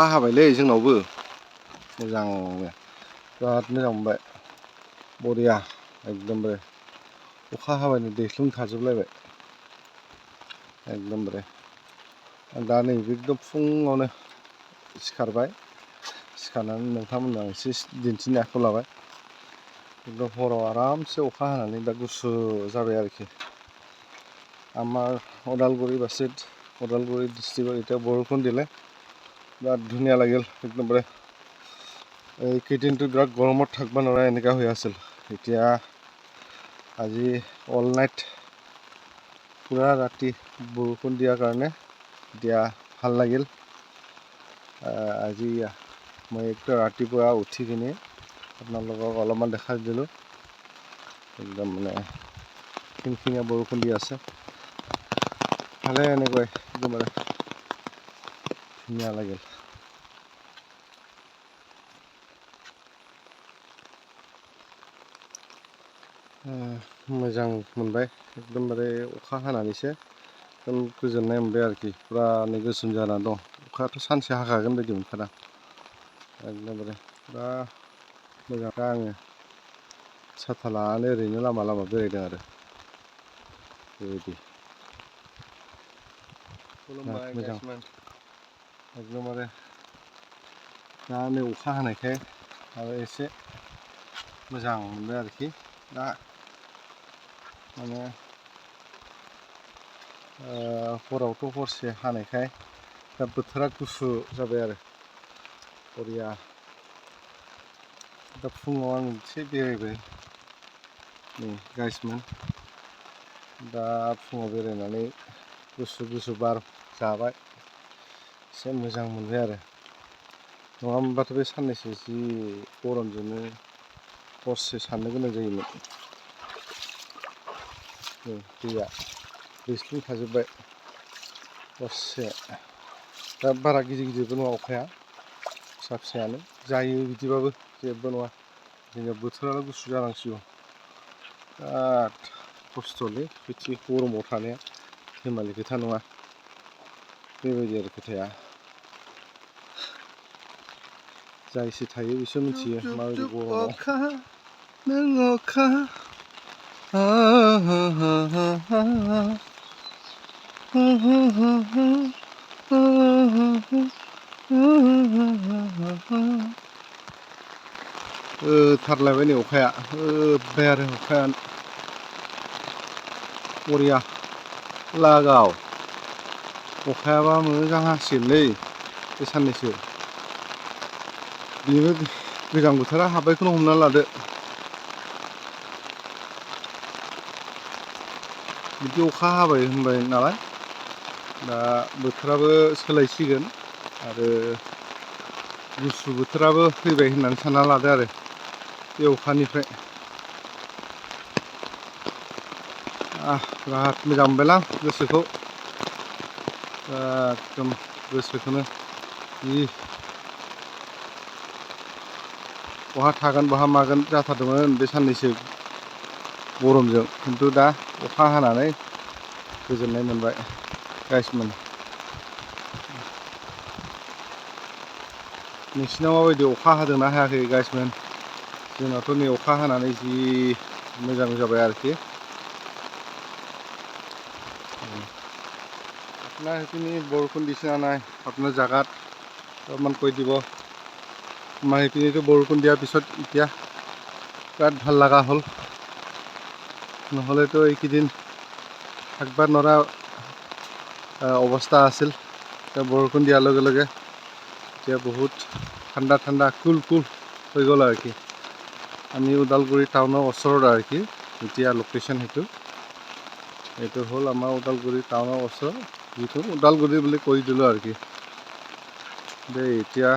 हाबायलै जोंनावबो मोजांनो बिराद मोजां मोनबाय बरिया एकदमबारे अखा हाबायनो दैस्लुं थाजोबलायबाय एकदमबारे दा नै एकदम फुङावनो सिखारबाय सिखारनानै नोंथांमोननो आं एसे दिन्थिनो आखायाव लाबाय एकदम हराव आरामसे अखा हानानै दा गुसु जाबाय आरोखि আমাৰ ওদালগুৰি বাসিত ওদালগুৰি ডিষ্ট্ৰিক্টত এতিয়া বৰষুণ দিলে বিৰাট ধুনীয়া লাগিল একদমবাৰে এইকেইদিনটো বিৰাট গৰমত থাকিব নোৱাৰা এনেকুৱা হৈ আছিল এতিয়া আজি অল নাইট পুৰা ৰাতি বৰষুণ দিয়াৰ কাৰণে এতিয়া ভাল লাগিল আজি মই একদম ৰাতিপুৱা উঠি কিনে আপোনালোকক অলপমান দেখাই দিলোঁ একদম মানে খিনখিনীয়া বৰষুণ দি আছে ভালে এনেকৈ একদমবাৰে ধুনীয়া লাগিল मोजां मोनबाय एकदमबारे अखा हानानैसो एकदम गोजोननाय मोनबाय आरोखि फुरानो गोसोम जानानै दं अखायाथ' सानसे हाखागोन बायदि मोनखादां एकदमबारे फुरा मोजां दा आङो साथा लानानै ओरैनो लामा लामा बेरायदों आरो बेबायदि मोजां एकदमबारे दा नै अखा हानायखाय आरो एसे मोजां मोनबाय आरोखि दा माने हरावथ' हरसे हानायखाय दा बोथोरा गुसु जाबाय आरो बरिया दा फुङाव आं एसे बेरायबाय नै गाइसमोन दा फुङाव बेरायनानै गुसु गुसु बार जाबाय एसे मोजां मोनबाय आरो नङा होनबाथ' बे साननैसो जि गरमजोंनो हरसे साननो गोनां जायोमोन नै दैया दैस्लुं थाजोब्बाय हरसे दा बारा गिदिर गिदिरबो नङा अखाया फिसा फिसायानो जायो बिदिबाबो जेबो नङा जोंना बोथोरानो गुसु जानांसिगौ बिराद खस्थ'लै बिदि गरमाव थानाया धोमालि खोथा नङा बेबायदि आरो खोथाया जायसो थायो बिसो मिथियो माबायदि गरमाव नों अखा थारलायबाय नै अखाया होब्बाय आरो अखाया बरिया लागाव अखायाबा मोजां हासिगोनलै बे साननैसो बेबो गोजां बोथोरा हाबबायखौनो हमना लादो बिदि अखा हाबाय होनबाय नालाय दा बोथोराबो सोलायसिगोन आरो गुसु बोथोराबो फैबाय होननानै सानना लादो आरो बे अखानिफ्राय बिराद मोजां मोनबायलां गोसोखौ एकदम गोसोखौनो जि बहा थागोन बहा मागोन जाथारदोंमोन बे साननैसो गरमजों खिन्थु दा अखा हानानै गोजोननाय मोनबाय गाइसमोन नोंसिनाव माबायदि अखा हादोंना हायाखै गाइसमोन जोंनावथ' नै अखा हानानै जि मोजां जाबाय आरोखि আপোনাৰ সেইখিনি বৰষুণ দিছে না নাই আপোনাৰ জাগাত অলপমান কৈ দিব আমাৰ সেইখিনিতো বৰষুণ দিয়াৰ পিছত এতিয়া বিৰাট ভাল লগা হ'ল নহ'লেতো এইকেইদিন থাকিব নোৱাৰা অৱস্থা আছিল এতিয়া বৰষুণ দিয়াৰ লগে লগে এতিয়া বহুত ঠাণ্ডা ঠাণ্ডা কুল কুল হৈ গ'ল আৰকি আমি ওদালগুৰি টাউনৰ ওচৰত আৰকি এতিয়া লোকেশ্যন এইটো হ'ল আমাৰ ওদালগুৰি টাউনৰ ওচৰত যিটো ওদালগুৰি বুলি কৈ দিলোঁ আৰকি দেই এতিয়া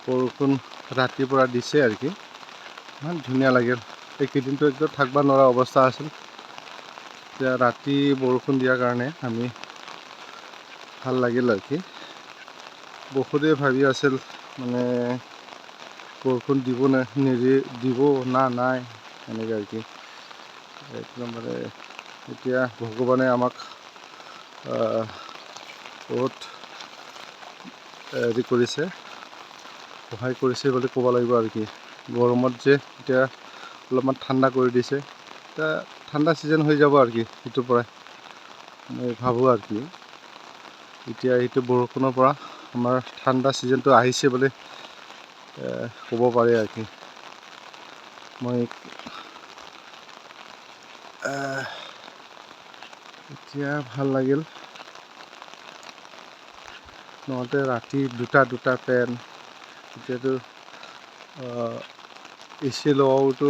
বৰষুণ ৰাতিৰ পৰা দিছে আৰকি ইমান ধুনীয়া লাগিল এইকেইদিনটো একদম থাকিব নোৱাৰা অৱস্থা আছিল এতিয়া ৰাতি বৰষুণ দিয়াৰ কাৰণে আমি ভাল লাগিল আৰকি বহুতেই ভাবি আছিল মানে বৰষুণ দিব না দিব না নাই এনেকৈ আৰকি একদমবাৰে এতিয়া ভগৱানে আমাক বহুত হেৰি কৰিছে, সহায় কৰিছে বুলি ক'ব লাগিব আৰু কি। গৰমত যে এতিয়া অলপমান ঠাণ্ডা কৰি দিছে, এতিয়া ঠাণ্ডা ছিজন হৈ যাব আৰু কি সিটোৰ পৰাই মই ভাবোঁ আৰু কি। এতিয়া এইটো বৰষুণৰ পৰা আমাৰ ঠাণ্ডা ছিজনটো আহিছে বুলি ক'ব পাৰি আৰু কি। মই এতিয়া ভাল লাগিল, নহওঁতে ৰাতি দুটা ফেন, এতিয়াতো AC লোৱাওতো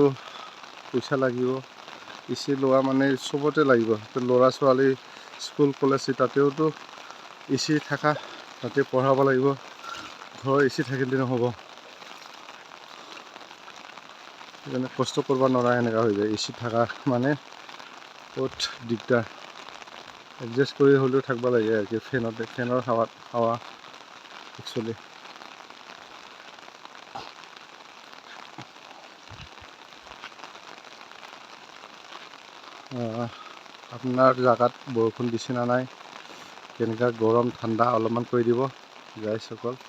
পইচা লাগিব। AC লোৱা মানে চবতে লাগিব, ল'ৰা ছোৱালী স্কুল কলেজ তাতেওতো AC থকা, তাতে পঢ়াব লাগিব। ঘৰৰ AC থাকিলে নহ'ব, সেইকাৰণে কষ্ট কৰিব নোৱাৰা এনেকুৱা হৈ যায়। AC থকা মানে বহুত দিগদাৰ, এডজাষ্ট কৰি হ'লেও থাকিব লাগে আৰু কি। ফেনৰ হাৱা একচুৱেলি আপোনাৰ জেগাত বৰষুণ দিছে না নাই, কেনেকুৱা গৰম ঠাণ্ডা অলপমান কৈ দিব গাইজসকল।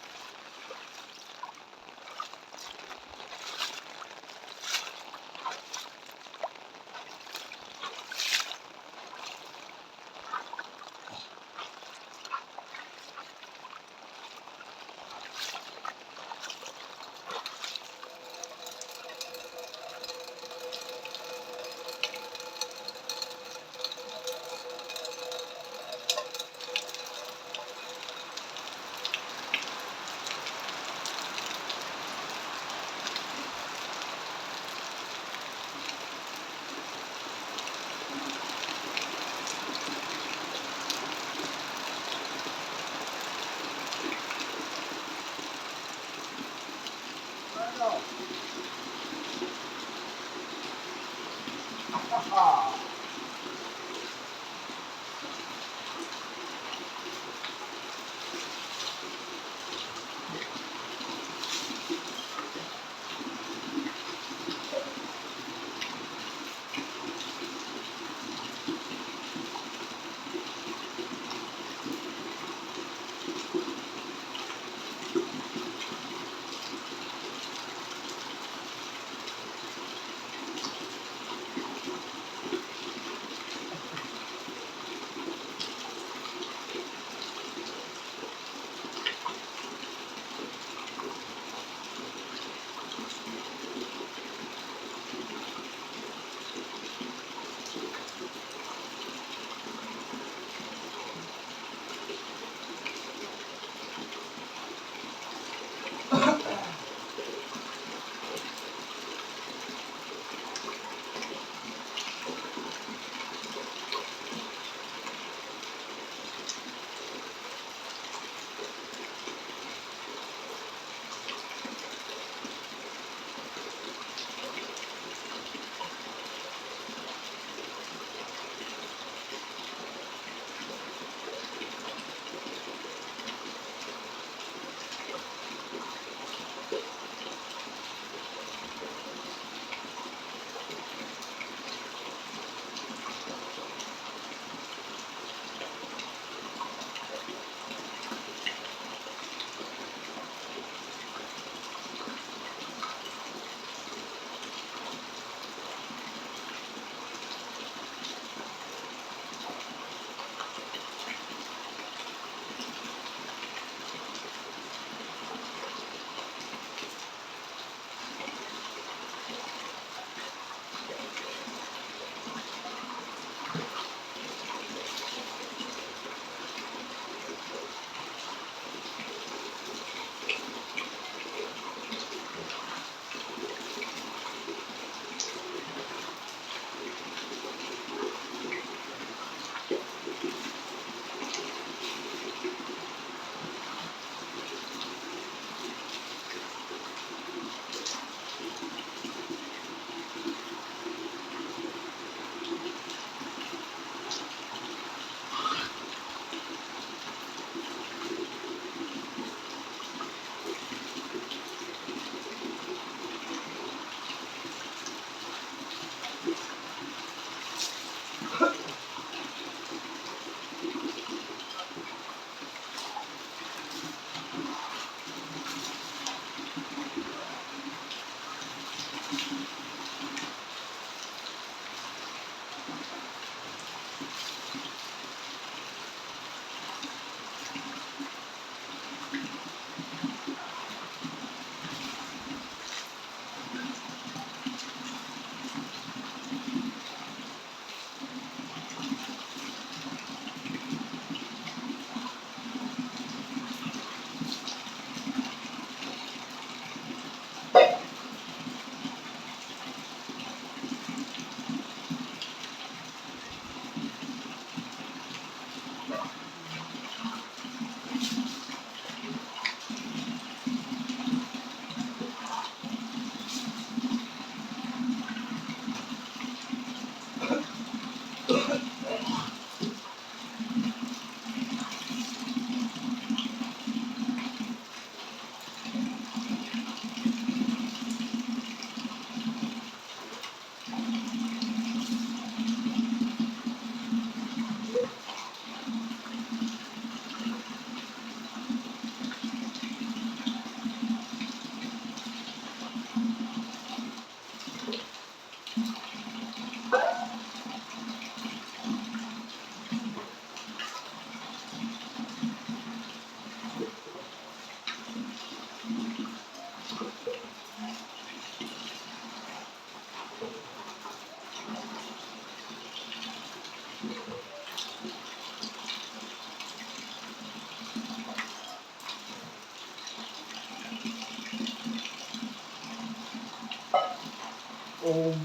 Om